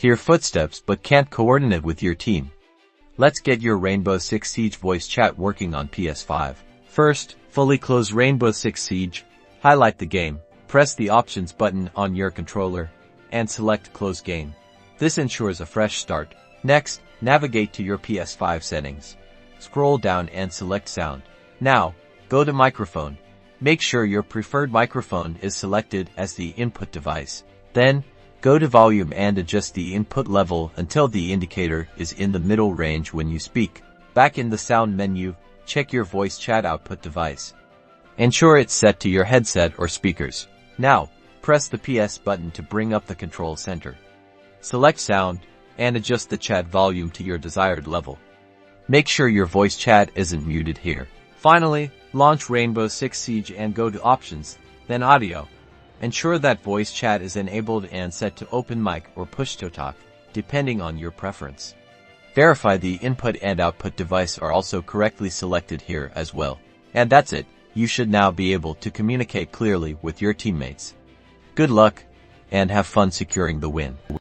hear footsteps but can't coordinate with your team. Let's get your Rainbow Six Siege voice chat working on PS5. First, fully close Rainbow Six Siege, highlight the game, press the Options button on your controller, and select Close Game. This ensures a fresh start. Next, navigate to your PS5 settings. Scroll down and select Sound. Now, go to Microphone. Make sure your preferred microphone is selected as the input device. Then, go to Volume and adjust the input level until the indicator is in the middle range when you speak. Back in the Sound menu, check your voice chat output device. Ensure it's set to your headset or speakers. Now, press the PS button to bring up the control center. Select Sound, and adjust the chat volume to your desired level. Make sure your voice chat isn't muted here. Finally, launch Rainbow Six Siege and go to Options, then Audio. Ensure that voice chat is enabled and set to open mic or push to talk, depending on your preference. Verify the input and output device are also correctly selected here as well. And that's it. You should now be able to communicate clearly with your teammates. Good luck, and have fun securing the win.